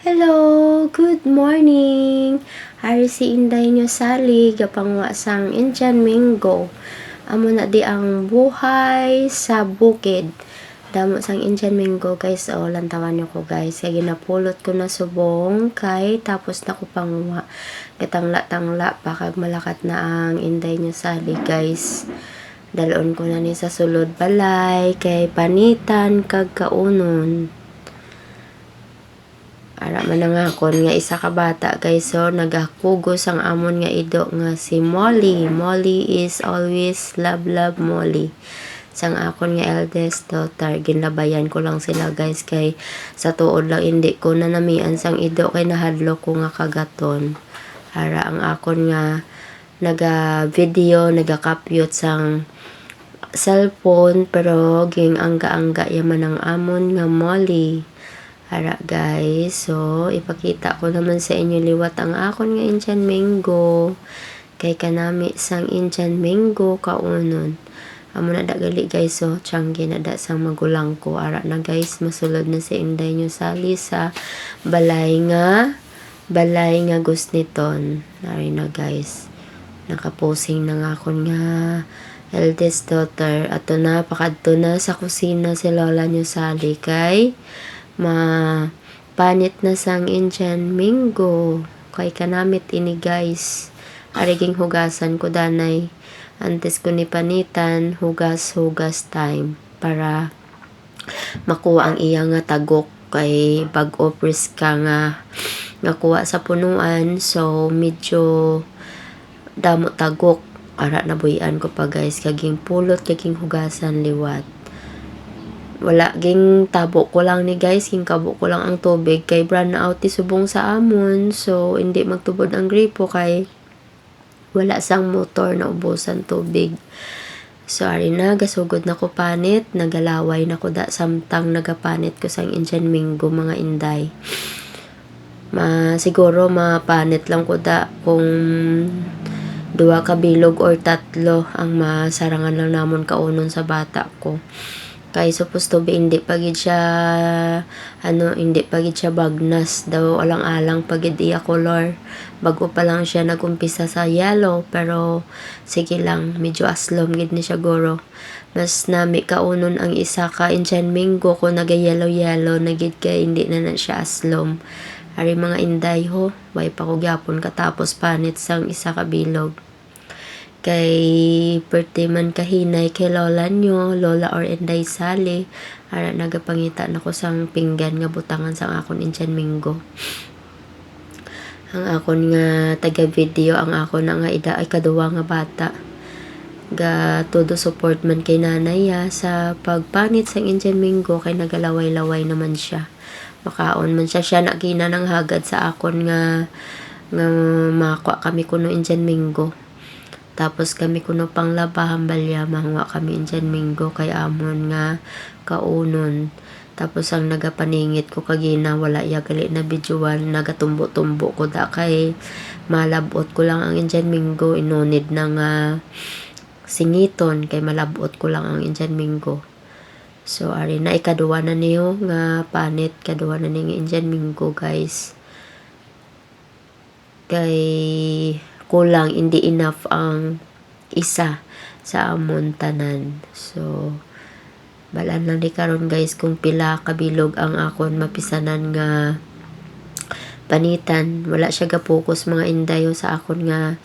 Hello, good morning. Hari si Inday nyo sali, gapangwa sang Indian Mango. Amo na di ang buhay sa bukid. Damo sang Indian Mango guys, o lantawan nyo ko guys. Kaya ginapulot ko na subong kay tapos na ko pangwa. Katangla-tangla pa kag malakat na ang Inday nyo sali guys. Dalon ko na ni sa sulod balay kay panitan kag kaunon. Ara man nga kon nga isa ka bata guys, so nagakugos ang amon nga ido nga si Molly. Molly is always love Molly. Sang akon nga eldest daughter, ginlabayan ko lang sila guys kay sa tuod lang hindi ko na namian sang ido kay nahadlo ko nga kagaton. Ara ang akon nga naga-video, naga-capute sang cellphone pero ging angga-angga yaman ang amon nga Molly. Ara guys, so ipakita ko naman sa inyo liwat ang akon nga Indian Mango. Kay kanami sang Indian Mango kaunon. Amo na dagali guys, so tiyanggi na da sang magulang ko. Ara na guys, masulod na si Inday nyo sali sa balay nga Gusniton. Ari na guys, nakaposing na nga akon nga eldest daughter. Ato na, pakadto na sa kusina si lola nyo sali kay panit na sang Indian Mango kay kanamit ini guys. Ariging hugasan ko danay antes ko ni panitan, hugas time para makuha ang iya nga tagok kay bag-opris ka nga kuha sa punuan, so medyo damo tagok. Ara nabuyan ko pa guys, kaging pulot kaging hugasan liwat. Wala ging tabo ko lang ni guys, ging kabo ko lang ang tubig kay brand out ti subong sa amon, so hindi magtubod ang gripo kay wala sang motor na ubusan tubig. So ari na, gasugod na ko panit, nagalaway na ko da samtang nagapanit ko sang Indian Mango mga Inday. Siguro mapanit lang ko da kung 2 ka bilog or 3 ang masarangan lang namon kaunon sa bata ko. Kay supposed to be hindi pagid siya bagnas daw, alang-alang pagid iya color. Bago pa lang siya nagumpisa sa yellow, pero sige lang, medyo aslom gid ni siya guro. Mas nami kaunon ang isa ka Indian Mango ko naga yellow na gid kay hindi na siya aslom. Ari mga Inday ho, way pa ko gyapon katapos panit sang isa ka bilog. Kay birthday man kahinay kay lola nyo, lola or Inday sali. Ara nagapangita na ko sang pinggan nga butangan sang akon Indian Mango. Ang akon nga taga video, ang akon nga ida ay kaduwa nga bata. Ga todo support man kay nanay sa pagpanit sang Indian Mango kay nagalaway-laway naman siya. Makaon man siya nakina ng hagad sa akon nga makwa kami kuno Indian Mango. Tapos kami kuno pang labahan balya, mahwa kami Indian Mango kay amon nga kaunon. Tapos ang nagapaningit ko kagina, wala gali na bidyuan, nagatumbo-tumbo ko da kay malabot ko lang ang Indian Mango, inunid na nga singiton kay malabot ko lang ang Indian Mango. So ari na ikaduwa na niyo nga panit, kaduwa na ni nga Indian Mango guys. Kay kulang, hindi enough ang isa sa amon tanan. So balan lang di karon guys kung pila kabilog ang akon mapisanan nga panitan. Wala siya ga-focus mga Inday sa akon nga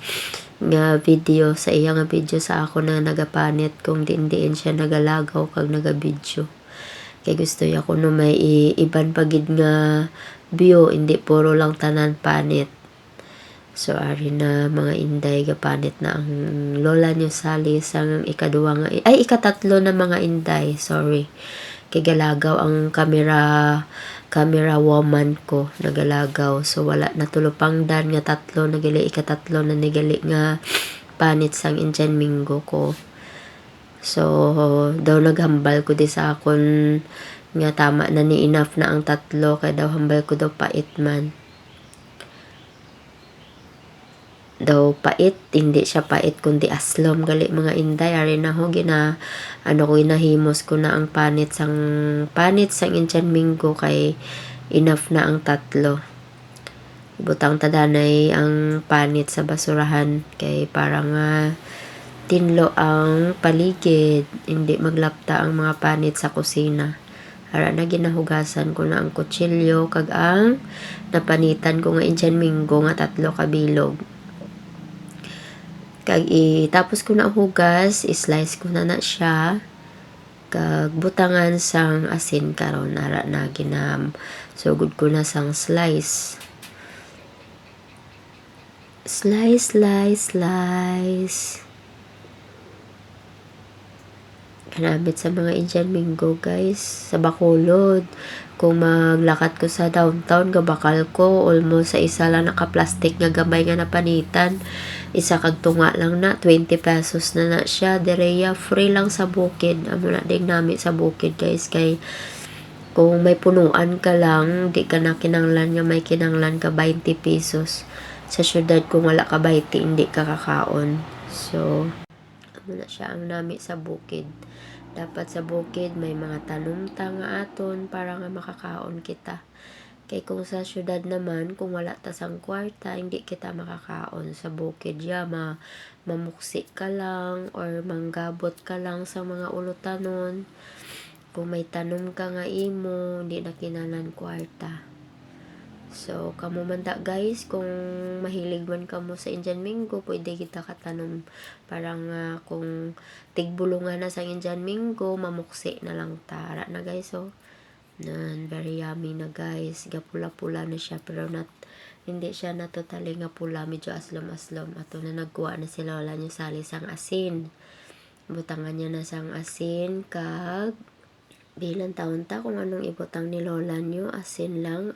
video, sa iya nga video sa akon na nagapanit kung diin siya nagalagaw kag naga-video. Kay gusto ya ko no may iban pagid nga view, hindi puro lang tanan panit. So ari na mga Inday, gapanit na ang lola nyo sali sang ikatatlo na mga Inday, sorry. Kay galagaw ang camera woman ko, nagalagaw. So wala natulupang dan nga tatlo, ikatatlo na nigali nga panit sang Indian Mango ko. So daw naghambal ko di sa akon nga tama na ni enough na ang tatlo, kay daw hambal ko daw pait man. Daw pait, hindi siya pait kundi aslom gali mga Inday. Ari na ho ginahimos ko na ang panit sang Indian Mango kay enough na ang tatlo. ibutang tadanay ang panit sa basurahan kay parang tinlo ang paligid, hindi maglapta ang mga panit sa kusina. Ara na ginahugasan ko na ang kutsilyo kag ang napanitan ko nga Indian Mingo nga 3 ka bilog. Kag tapos ko na hugas, slice ko na siya. Kag butangan sang asin karon ara na sugod ko na sang slice. Slice. Kanamit sa mga Indian Mingo guys, sa Bacolod. Kung maglakat ko sa downtown, gabakal ko, almost sa isa lang naka-plastic nga gamay nga napanitan. Isa kag tunga lang na, 20 pesos na siya. Direya, free lang sa bukid. Amo na ding nami sa bukid guys, kay kung may punuan ka lang, di ka na kinanglan nga may kinanglan ka 20 pesos. Sa syudad kung wala ka 20, hindi ka kakaon. So, amo na siya ang nami sa bukid. Dapat sa bukid may mga tanumta nga aton para nga makakaon kita. Kay kung sa syudad naman, kung wala ta sang kwarta, hindi kita makakaon sa bukid. Mamuksi ka lang or manggabot ka lang sa mga ulutanon. Kung may tanom ka nga imo, hindi na kinanan kwarta. So, kamo manda guys, kung mahilig man kamo sa Indian Mingo, pwede kita katanom. Parang kung tigbulungan na sa Indian Mingo, mamuksi na lang tara na guys. So, very yummy na guys. Gapula-pula na siya, pero hindi siya na totally nga pula, medyo aslom-aslom. Ato na nagkuha na si lola niya sali sang asin. Butangan niya na sang asin, kag bilang taon ta kung anong ibutang ni lola nyo, asin lang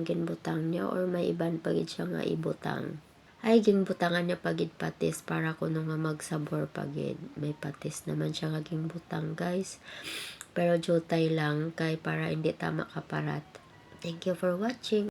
ginbutang niya, or may iban pagid siya nga ibutang. Ay, ginbutangan niya pagid patis para kuno nga magsabor pagid. May patis naman siya nga ginbutang guys. Pero jutay lang kay para hindi tama kaparat. Thank you for watching.